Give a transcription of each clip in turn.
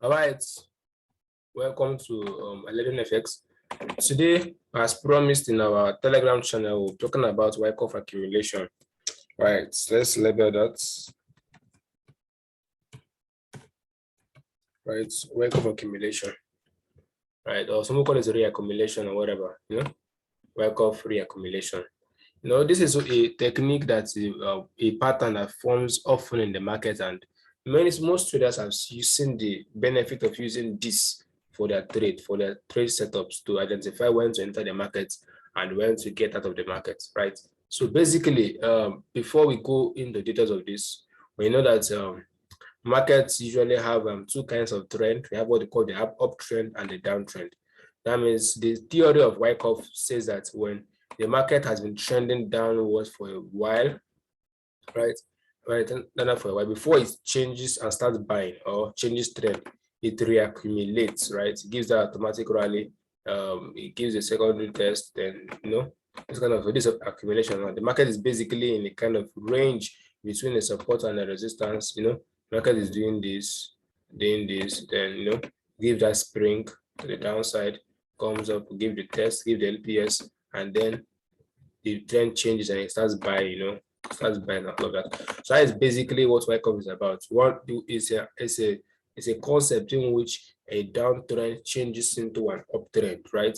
All right, welcome to 11FX. Today, as promised in our Telegram channel, we're talking about Wyckoff accumulation. Right, so let's label that. Right, Wyckoff accumulation. Right, or some call it reaccumulation or whatever, Wyckoff reaccumulation. This is a technique that's a pattern that forms often in the market, and most traders have seen the benefit of using this for their trade setups to identify when to enter the market and when to get out of the market, right? So basically, before we go into details of this, we know that markets usually have two kinds of trend. We have what they call the uptrend and the downtrend. That means the theory of Wyckoff says that when the market has been trending downwards for a while, right, not for a while, before it changes and starts buying or changes trend, it reaccumulates, right? It gives that automatic rally, it gives a secondary test, then it's kind of this accumulation. The market is basically in a kind of range between a support and a resistance. Market is doing this, then give that spring to the downside, comes up, give the test, give the LPS, and then the trend changes and it starts buying, starts buying all of that. So that is basically what Wyckoff is about. What is a concept in which a downtrend changes into an uptrend, right?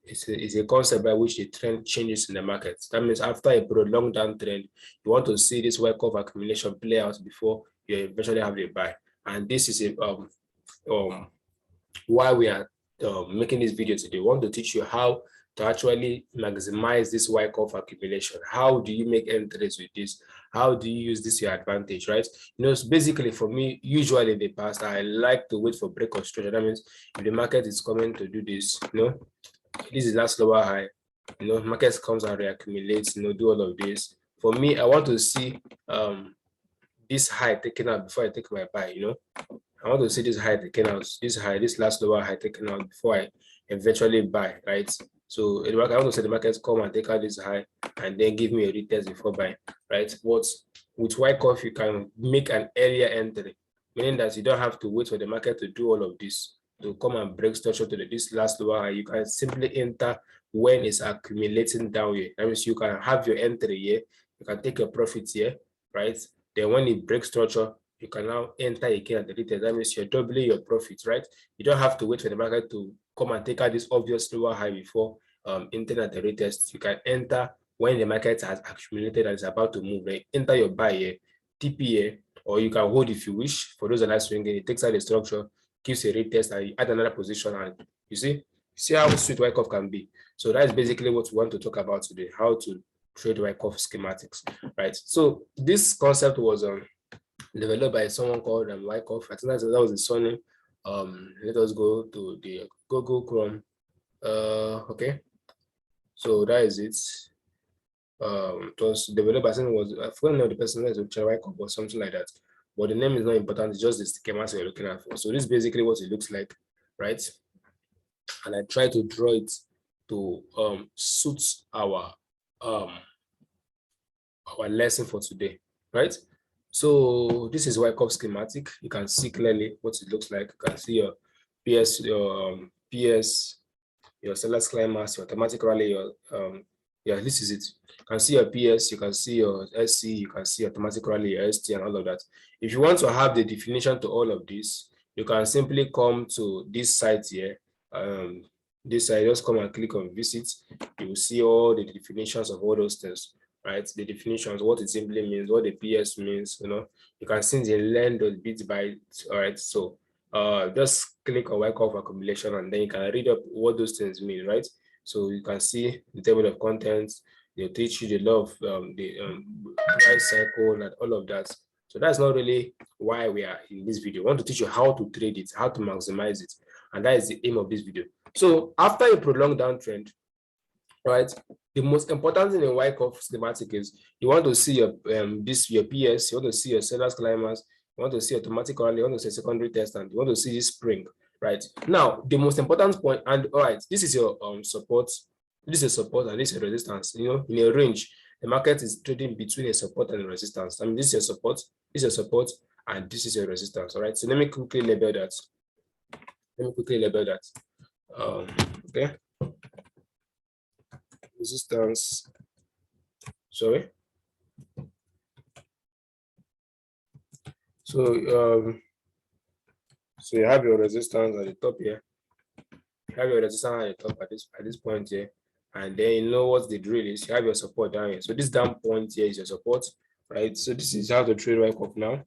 It's a concept by which the trend changes in the market. That means after a prolonged downtrend, you want to see this Wyckoff accumulation play out before you eventually have a buy. And this is why we are making this video today. We want to teach you how to actually maximize this Wyckoff accumulation. How do you make entries with this? How do you use this to your advantage, right? So basically for me, usually in the past, I like to wait for break of structure. That means if the market is coming to do this, this is last lower high, markets comes and reaccumulates, do all of this. For me, I want to see this high taken out before I take my buy, I want to see this high taken out, this last lower high taken out before I eventually buy, right? So I want to see the markets come and take out this high and then give me a retest before buy, right? But with Wyckoff, you can make an earlier entry, meaning that you don't have to wait for the market to do all of this, to come and break structure to this last lower high. You can simply enter when it's accumulating down here. That means you can have your entry here, you can take your profits here, right? Then when it breaks structure, you can now enter again at the retest. That means you're doubling your profits, right? You don't have to wait for the market to come and take out this obvious lower high before entering at the retest. You can enter when the market has accumulated and is about to move, right? Enter your buy here, TP here, or you can hold if you wish. For those that like swinging, it takes out the structure, gives a retest, and you add another position, and you see how sweet Wyckoff can be. So that is basically what we want to talk about today, how to trade Wyckoff schematics, right? So this concept was developed by someone called Wyckoff. I think that was his surname. Let us go to the Google Chrome. Okay, so that is it. It was developed by someone, I forgot the person, that is Wyckoff or something like that. But the name is not important, it's just the schema you're looking at for. So this is basically what it looks like, right? And I try to draw it to suit our lesson for today, right? So this is Wyckoff schematic. You can see clearly what it looks like. You can see your PS, your seller's climax, your automatic rally, this is it. You can see your PS, you can see your SC, you can see automatic rally, your ST, and all of that. If you want to have the definition to all of this, you can simply come to this site here. This site, just come and click on visit. You will see all the definitions of all those things, right? The definitions, what it simply means, what the PS means, you can see the length of bit byte, all right? So just click on Wyckoff accumulation and then you can read up what those things mean, right? So you can see the table of contents, they'll teach you the law of the price cycle and all of that. So that's not really why we are in this video. I want to teach you how to trade it, how to maximize it. And that is the aim of this video. So after a prolonged downtrend, right, the most important thing in Wyckoff schematic is you want to see your PS, you want to see your seller's climax, you want to see automatic rally, you want to see secondary test, and you want to see this spring, right? Now, the most important point, and all right, this is your support, this is support, and this is resistance. In a range, the market is trading between a support and a resistance. I mean, this is your support, and this is your resistance. All right, so let me quickly label that. Okay, resistance, sorry. So so you have your resistance at the top here. You have your resistance at the top at this point here, and then you know what the drill is. You have your support down here. So this down point here is your support, right? So this is how the trade Wyckoff now.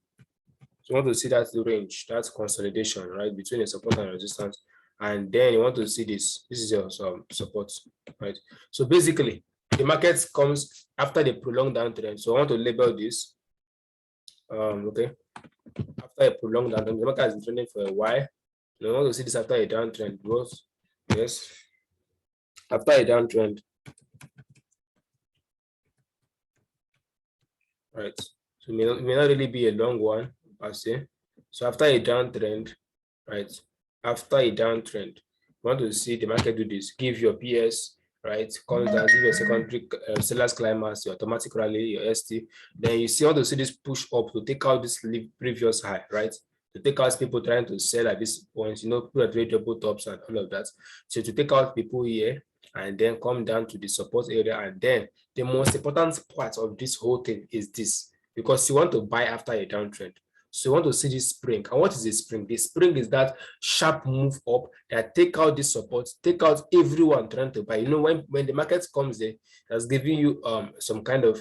So you want to see that range, that's consolidation, right, between the support and resistance. And then you want to see this. This is your support, right? So basically, the market comes after the prolonged downtrend. So I want to label this. Okay. After a prolonged downtrend, the market has been trending for a while. You want to see this after a downtrend growth. Yes. After a downtrend. Right. So it may not really be a long one, per se. So after a downtrend, right? After a downtrend, you want to see the market do this. Give your PS, right? Comes down, give your secondary sellers climax, your automatic rally, your ST. Then you see want to see this push up to take out this previous high, right? To take out people trying to sell at this point, you know, people that trade double tops and all of that. So to take out people here and then come down to the support area, and then the most important part of this whole thing is this, because you want to buy after a downtrend. So you want to see this spring. And what is the spring? The spring is that sharp move up that take out this support, take out everyone trying to buy. You know, when the market comes there, that's giving you some kind of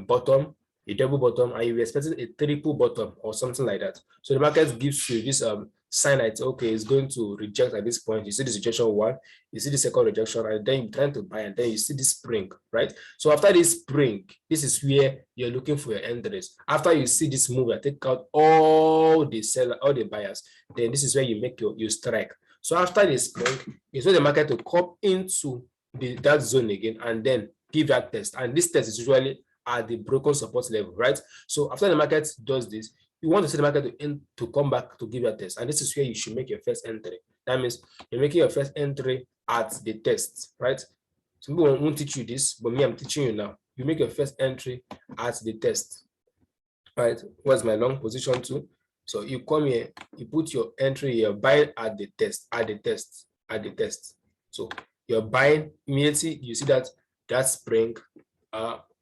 bottom, a double bottom, and you're expecting a triple bottom or something like that. So the market gives you this sign that, okay, it's going to reject at this point. You see this rejection one, you see the second rejection, and then you're trying to buy, and then you see this spring, right? So after this spring, this is where you're looking for your entries. After you see this move, I take out all the sellers, all the buyers, then this is where you make your strike. So after the spring, you want the market to come into that zone again and then give that test. And this test is usually at the broken support level, right? So after the market does this, you want to see the market to come back to give a test, and this is where you should make your first entry. That means you're making your first entry at the test, right? Some people won't teach you this, but me, I'm teaching you now. You make your first entry at the test, right? What's my long position to? So you come here, you put your entry here, buying at the test, at the test. So you're buying immediately. You see that spring.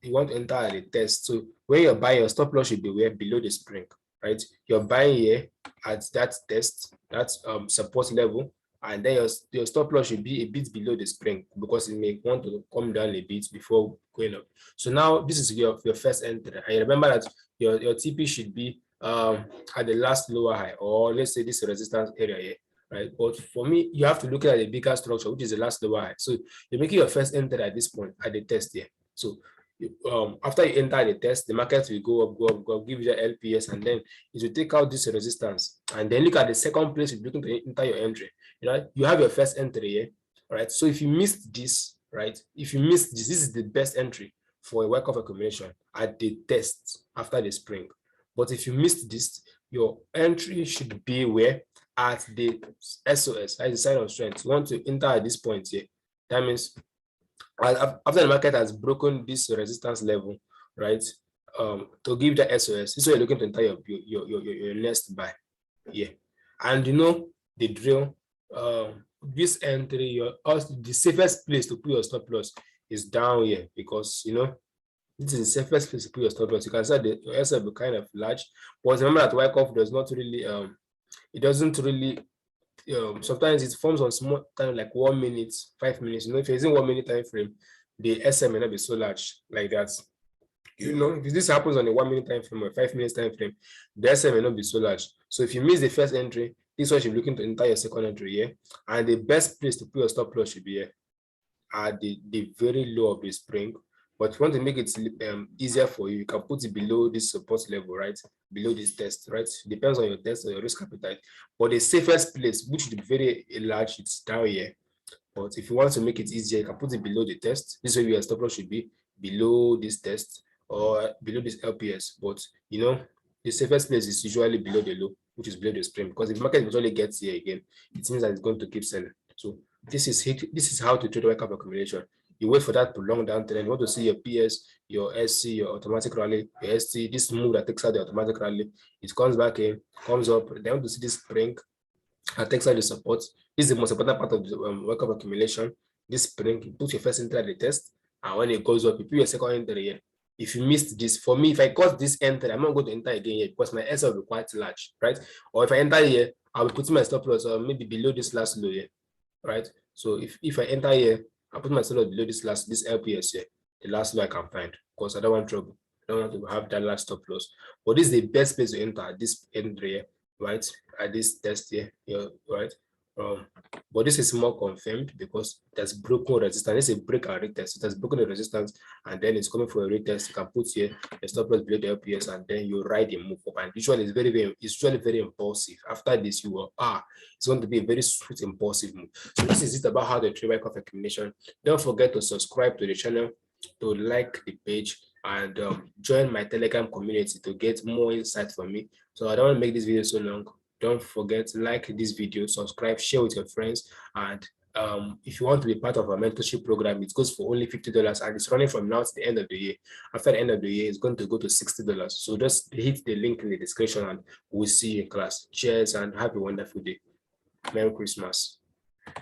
You want to enter at the test. So when you're buying, your stop loss should be where below the spring, right? You're buying here at that test, that's support level, and then your stop loss should be a bit below the spring because it may want to come down a bit before going up. So now this is your first entry, and remember that your TP should be at the last lower high, or let's say this resistance area here, right? But for me, you have to look at the bigger structure, which is the last lower high. So you're making your first entry at this point at the test here. So after you enter the test, the market will go up, give you the LPS, and then it will take out this resistance. And then look at the second place you're looking to enter your entry. You have your first entry here, right? So if you missed this, right? If you missed this, this is the best entry for a Wyckoff accumulation at the test after the spring. But if you missed this, your entry should be where at the SOS, as the sign of strength. You want to enter at this point here. That means after the market has broken this resistance level, right? To give the SOS, this is where you're looking to enter your next buy. Yeah. And you know the drill. This entry, the safest place to put your stop loss is down here, because you know this is the safest place to put your stop loss. You can say that your SL will be kind of large, but remember that Wyckoff does not really it doesn't really sometimes it forms on small time, like 1 minute, 5 minutes. You know, if you're using 1 minute time frame, the SM may not be so large like that. You know, if this happens on a 1 minute time frame or 5 minutes time frame, the SM may not be so large. So if you miss the first entry, this one should be looking to enter your second entry here. And the best place to put your stop loss should be here at the very low of the spring. But if you want to make it easier for you, you can put it below this support level, right? Below this test, right? Depends on your test or your risk appetite. But the safest place, which should be very large, it's down here. But if you want to make it easier, you can put it below the test. This way your stop loss should be below this test or below this LPS. But you know, the safest place is usually below the low, which is below the spring. Because if the market eventually gets here again, it means that it's going to keep selling. So this is how to trade Wyckoff accumulation. You wait for that prolonged downtrend. You want to see your PS, your SC, your automatic rally, your ST, this move that takes out the automatic rally, it comes back in, comes up. Then you want to see this spring and takes out the support. This is the most important part of the Wyckoff accumulation. This spring, you put your first entry at the test, and when it goes up, you put your second entry here. If you missed this, for me, if I got this entry, I'm not going to enter again here because my SL will be quite large, right? Or if I enter here, I'll be putting my stop loss maybe below this last low here, right? So if I enter here, I'll put my stop loss below this LPS here, the last low I can find, because I don't want trouble. I don't want to have that last stop loss. But this is the best place to enter at this entry here, right? At this test here, right? But this is more confirmed because there's broken resistance. It's a break and retest. It has broken the resistance, and then it's coming for a retest. You can put here a stop loss below the LPS, and then you ride a move up. And usually it's usually very impulsive. After this, you will it's going to be a very sweet impulsive move. So this is it about how to trade Wyckoff accumulation. Don't forget to subscribe to the channel, to like the page, and join my Telegram community to get more insight from me. So I don't want to make this video so long. Don't forget to like this video, subscribe, share with your friends, and if you want to be part of our mentorship program, it goes for only $50 and it's running from now to the end of the year. After the end of the year, it's going to go to $60. So just hit the link in the description and we'll see you in class. Cheers and have a wonderful day. Merry Christmas.